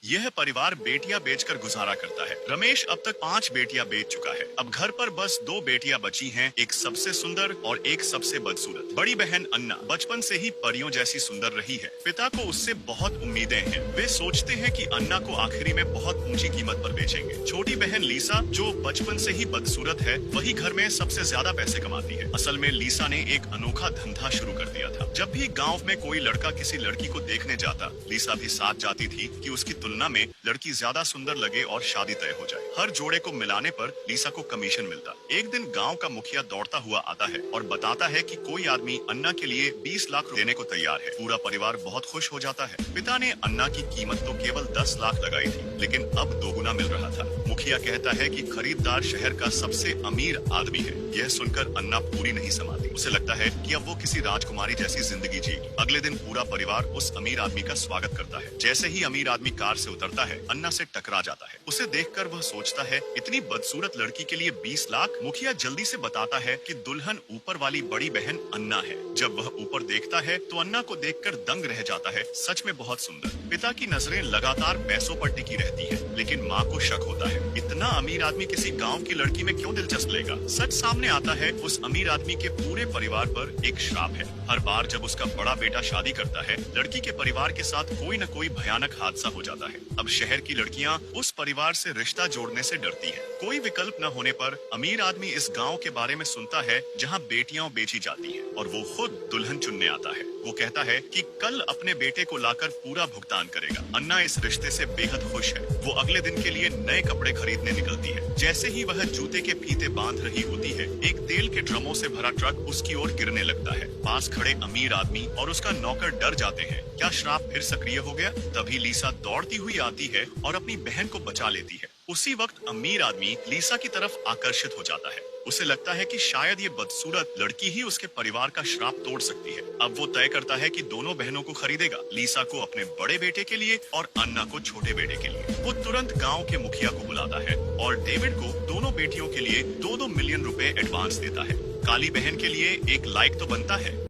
यह परिवार बेटियां बेचकर गुजारा करता है। रमेश अब तक 5 बेटियां बेच चुका है। अब घर पर बस 2 बेटियां बची हैं, एक सबसे सुंदर और एक सबसे बदसूरत। बड़ी बहन अन्ना बचपन से ही परियों जैसी सुंदर रही है। पिता को उससे बहुत उम्मीदें हैं। वे सोचते हैं कि अन्ना को आखिरी में बहुत ऊंची कीमत पर बेचेंगे। छोटी बहन लीसा, जो बचपन से ही बदसूरत है, वही घर में सबसे ज्यादा पैसे कमाती है। असल में लीसा ने एक अनोखा धंधा शुरू कर दिया था। जब भी गाँव में कोई लड़का किसी लड़की को देखने जाता, लीसा भी साथ जाती थी कि उसकी तुलना में लड़की ज्यादा सुंदर लगे और शादी तय हो जाए। हर जोड़े को मिलाने पर लीसा को कमीशन मिलता। एक दिन गांव का मुखिया दौड़ता हुआ आता है और बताता है कि कोई आदमी अन्ना के लिए 20 लाख देने को तैयार है। पूरा परिवार बहुत खुश हो जाता है। पिता ने अन्ना की कीमत तो केवल 10 लाख लगाई थी, लेकिन अब दोगुना मिल रहा था। मुखिया कहता है कि खरीदार शहर का सबसे अमीर आदमी है। यह सुनकर अन्ना पूरी नहीं समाती। उसे लगता है कि अब वो किसी राजकुमारी जैसी जिंदगी जिएगी। अगले दिन पूरा परिवार उस अमीर आदमी का स्वागत करता है। जैसे ही अमीर आदमी कार से उतरता है, अन्ना से टकरा जाता है। उसे देखकर वह सोचता है, इतनी बदसूरत लड़की के लिए 20 लाख। मुखिया जल्दी से बताता है कि दुल्हन ऊपर वाली बड़ी बहन अन्ना है। जब वह ऊपर देखता है तो अन्ना को देखकर दंग रह जाता है। सच में बहुत सुंदर। पिता की नजरें लगातार पैसों पर टिकी रहती है, लेकिन माँ को शक होता है, इतना अमीर आदमी किसी गाँव की लड़की में क्यों दिलचस्प लेगा। सच सामने आता है, उस अमीर आदमी के पूरे परिवार पर एक श्राप है। हर बार जब उसका बड़ा बेटा शादी करता है, लड़की के परिवार के साथ कोई न कोई भयानक हादसा हो जाता है। अब शहर की लड़कियां उस परिवार से रिश्ता जोड़ने से डरती हैं। कोई विकल्प न होने पर अमीर आदमी इस गांव के बारे में सुनता है जहां बेटियां बेची जाती हैं, और वो खुद दुल्हन चुनने आता है। वो कहता है कि कल अपने बेटे को लाकर पूरा भुगतान करेगा। अन्ना इस रिश्ते से बेहद खुश है। वो अगले दिन के लिए नए कपड़े खरीदने निकलती है। जैसे ही वह जूते के फीते बांध रही होती है, एक तेल के ड्रमों से भरा ट्रक उसकी ओर गिरने लगता है। पास खड़े अमीर आदमी और उसका नौकर डर जाते हैं। क्या श्राप फिर सक्रिय हो गया? तभी लीसा दौड़ती हुई आती है और अपनी बहन को बचा लेती है। उसी वक्त अमीर आदमी लीसा की तरफ आकर्षित हो जाता है। उसे लगता है कि शायद ये बदसूरत लड़की ही उसके परिवार का श्राप तोड़ सकती है। अब वो तय करता है कि दोनों बहनों को खरीदेगा, लीसा को अपने बड़े बेटे के लिए और अन्ना को छोटे बेटे के लिए। वो तुरंत गांव के मुखिया को बुलाता है और डेविड को दोनों बेटियों के लिए 2-2 मिलियन रुपए एडवांस देता है। काली बहन के लिए एक लाइक तो बनता है।